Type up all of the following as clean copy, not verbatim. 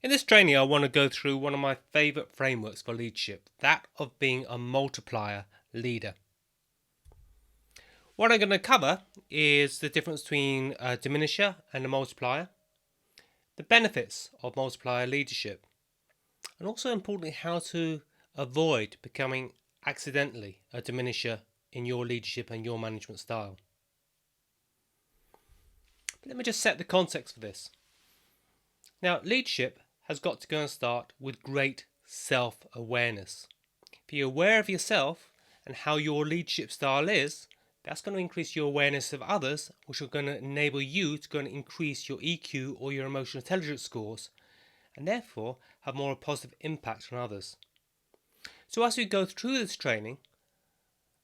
In this training, I want to go through one of my favourite frameworks for leadership, that of being a multiplier leader. What I'm going to cover is the difference between a diminisher and a multiplier, the benefits of multiplier leadership, and also importantly how to avoid becoming accidentally a diminisher in your leadership and your management style. But let me just set the context for this. Now, leadership has got to go and start with great self-awareness. If you're aware of yourself and how your leadership style is, that's going to increase your awareness of others, which are going to enable you to go and increase your EQ or your emotional intelligence scores, and therefore have more of a positive impact on others. So as we go through this training,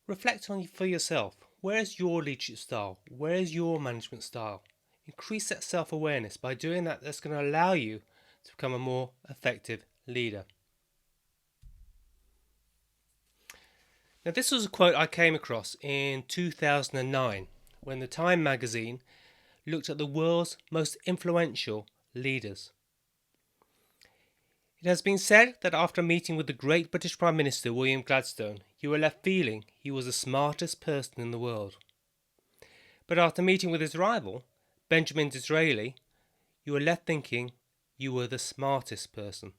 reflect on for yourself. Where is your leadership style? Where is your management style? Increase that self-awareness. By doing that, that's going to allow you to become a more effective leader. Now, this was a quote I came across in 2009 when the Time magazine looked at the world's most influential leaders. It has been said that after meeting with the great British Prime Minister William Gladstone, you were left feeling he was the smartest person in the world. But after meeting with his rival, Benjamin Disraeli, you were left thinking you were the smartest person.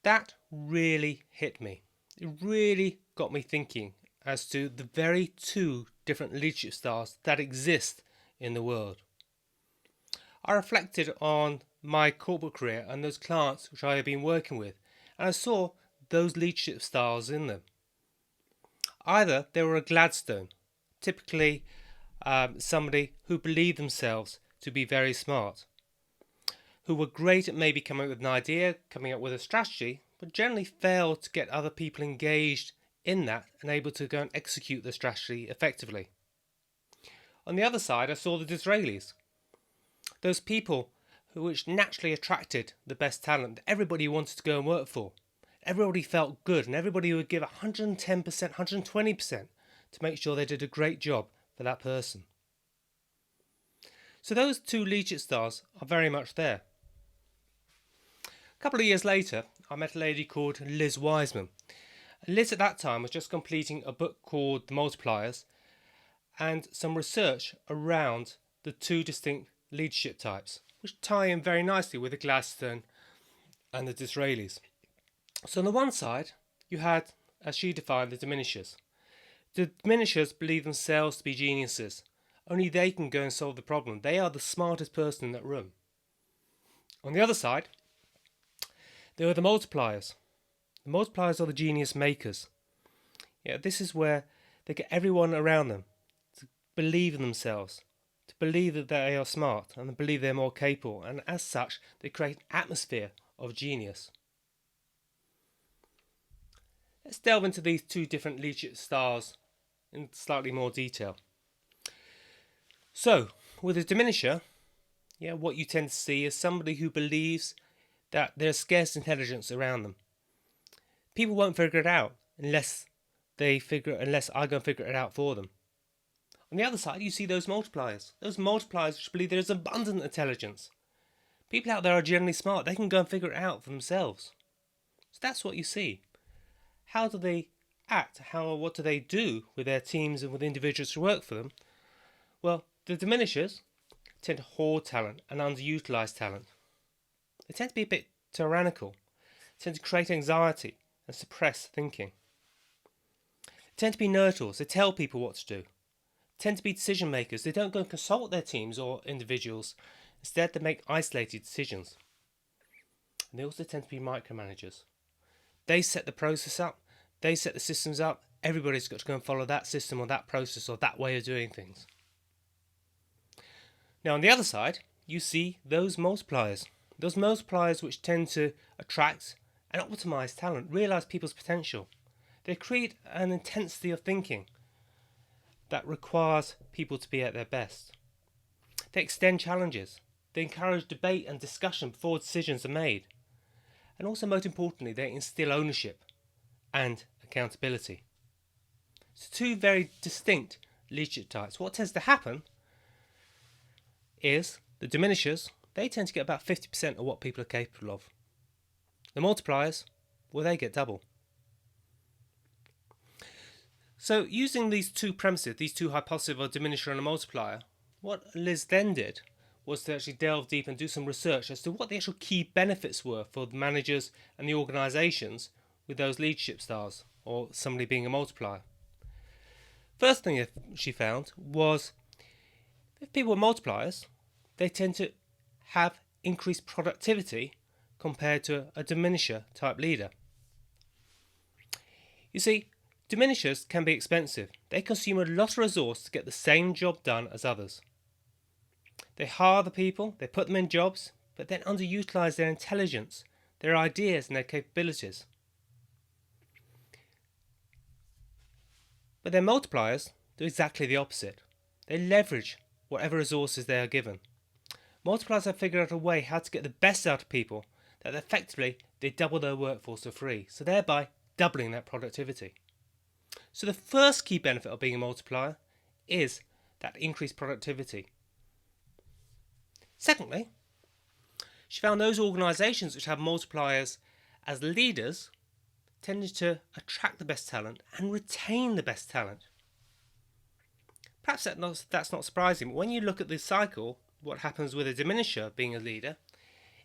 That really hit me. It really got me thinking as to the very two different leadership styles that exist in the world. I reflected on my corporate career and those clients which I have been working with, and I saw those leadership styles in them. Either they were a Gladstone, typically somebody who believed themselves to be very smart, who were great at maybe coming up with an idea, coming up with a strategy, but generally failed to get other people engaged in that and able to go and execute the strategy effectively. On the other side, I saw the Disraelis, those people which naturally attracted the best talent that everybody wanted to go and work for. Everybody felt good and everybody would give 110%, 120% to make sure they did a great job for that person. So those two leadership styles are very much there. A couple of years later, I met a lady called Liz Wiseman. Liz at that time was just completing a book called The Multipliers and some research around the two distinct leadership types, which tie in very nicely with the Gladstone and the Disraelis. So on the one side, you had, as she defined, the diminishers. The diminishers believe themselves to be geniuses. Only they can go and solve the problem. They are the smartest person in that room. On the other side, there were the multipliers. The multipliers are the genius makers. Yeah, this is where they get everyone around them to believe in themselves, to believe that they are smart and to believe they're more capable, and as such, they create an atmosphere of genius. Let's delve into these two different leadership styles in slightly more detail. So, with a diminisher, what you tend to see is somebody who believes that there's scarce intelligence around them. People won't figure it out unless I go and figure it out for them. On the other side, you see those multipliers which believe there is abundant intelligence. People out there are generally smart. They can go and figure it out for themselves. So that's what you see. How do they act? What do they do with their teams and with individuals who work for them? Well, the diminishers tend to hoard talent and underutilise talent. They tend to be a bit tyrannical, tend to create anxiety and suppress thinking. They tend to be know-it-alls. They tell people what to do. They tend to be decision makers. They don't go and consult their teams or individuals. Instead, they make isolated decisions. And they also tend to be micromanagers. They set the process up. They set the systems up. Everybody's got to go and follow that system or that process or that way of doing things. Now, on the other side, you see those multipliers. Those multipliers which tend to attract and optimize talent, realize people's potential. They create an intensity of thinking that requires people to be at their best. They extend challenges. They encourage debate and discussion before decisions are made. And also, most importantly, they instill ownership and accountability. So two very distinct leadership types. What tends to happen is the diminishers they tend to get about 50% of what people are capable of. The multipliers, well, they get double. So using these two premises, these two hypotheses of a diminisher and a multiplier, what Liz then did was to actually delve deep and do some research as to what the actual key benefits were for the managers and the organisations with those leadership styles, or somebody being a multiplier. First thing she found was if people are multipliers, they tend to have increased productivity compared to a diminisher type leader. You see, diminishers can be expensive. They consume a lot of resource to get the same job done as others. They hire the people, they put them in jobs, but then underutilise their intelligence, their ideas and their capabilities. But their multipliers do exactly the opposite. They leverage whatever resources they are given. Multipliers have figured out a way how to get the best out of people that effectively they double their workforce for free, so thereby doubling that productivity. So the first key benefit of being a multiplier is that increased productivity. Secondly, she found those organisations which have multipliers as leaders tended to attract the best talent and retain the best talent. Perhaps that's not surprising, but when you look at the cycle, what happens with a diminisher being a leader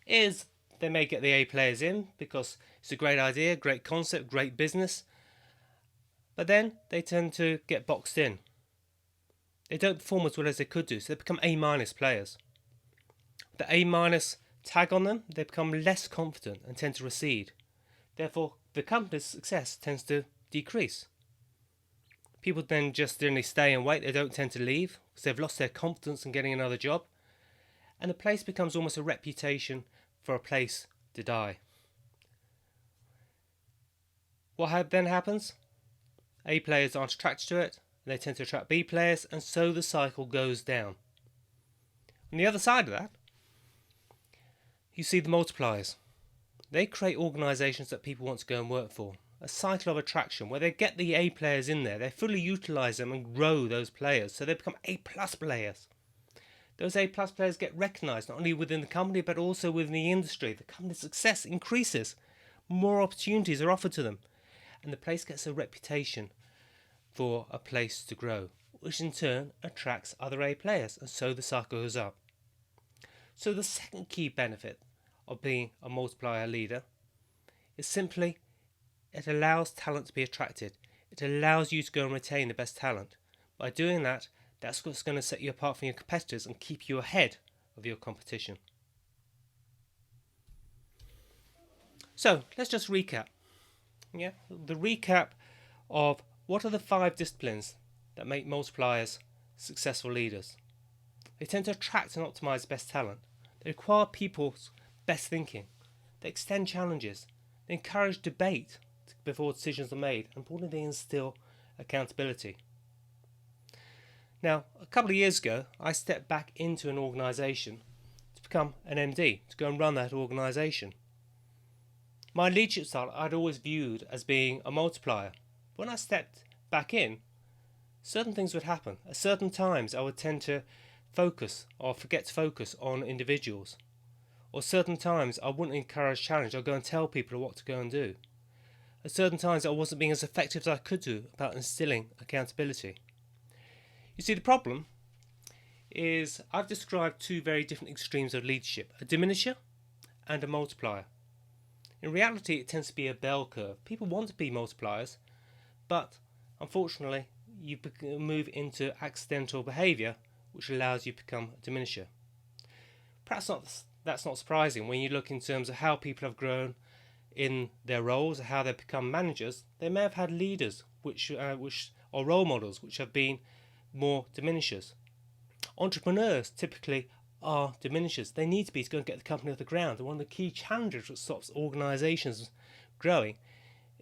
is they may get the A players in because it's a great idea, great concept, great business, but then they tend to get boxed in. They don't perform as well as they could do, so they become A- players. The A- tag on them, they become less confident and tend to recede. Therefore, the company's success tends to decrease. People then just generally stay and wait. They don't tend to leave because they've lost their confidence in getting another job. And the place becomes almost a reputation for a place to die. What then happens? A players aren't attracted to it. They tend to attract B players, and so the cycle goes down. On the other side of that, you see the multipliers. They create organisations that people want to go and work for. A cycle of attraction where they get the A players in there, they fully utilise them and grow those players, so they become A+ players. Those A+ players get recognised not only within the company but also within the industry. The company's success increases, more opportunities are offered to them, and the place gets a reputation for a place to grow, which in turn attracts other A players, and so the cycle goes up. So the second key benefit of being a multiplier leader is simply it allows talent to be attracted. It allows you to go and retain the best talent. By doing that, that's what's going to set you apart from your competitors and keep you ahead of your competition. So let's just recap. The recap of what are the 5 disciplines that make multipliers successful leaders. They tend to attract and optimize the best talent. They require people's best thinking. They extend challenges. They encourage debate before decisions are made, and importantly, they instill accountability. Now, a couple of years ago, I stepped back into an organisation to become an MD, to go and run that organisation. My leadership style I'd always viewed as being a multiplier. When I stepped back in, certain things would happen. At certain times, I would tend to focus or forget to focus on individuals. Or certain times, I wouldn't encourage challenge. I'd go and tell people what to go and do. At certain times, I wasn't being as effective as I could do about instilling accountability. You see, the problem is I've described 2 very different extremes of leadership, a diminisher and a multiplier. In reality, it tends to be a bell curve. People want to be multipliers, but unfortunately, you move into accidental behaviour, which allows you to become a diminisher. Perhaps that's not surprising when you look in terms of how people have grown in their roles, how they've become managers. They may have had leaders which or role models which have been more diminishers. Entrepreneurs typically are diminishers. They need to be to go and get the company off the ground. And one of the key challenges that stops organisations growing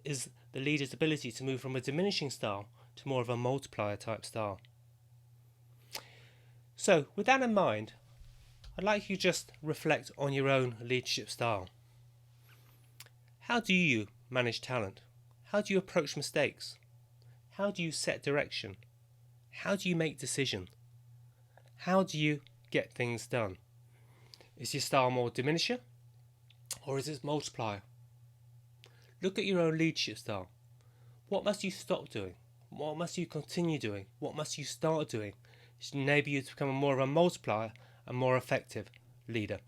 is the leader's ability to move from a diminishing style to more of a multiplier type style. So with that in mind, I'd like you to just reflect on your own leadership style. How do you manage talent? How do you approach mistakes? How do you set direction? How do you make decisions? How do you get things done? Is your style more diminisher or is it multiplier? Look at your own leadership style. What must you stop doing? What must you continue doing? What must you start doing to enable you to become more of a multiplier and more effective leader?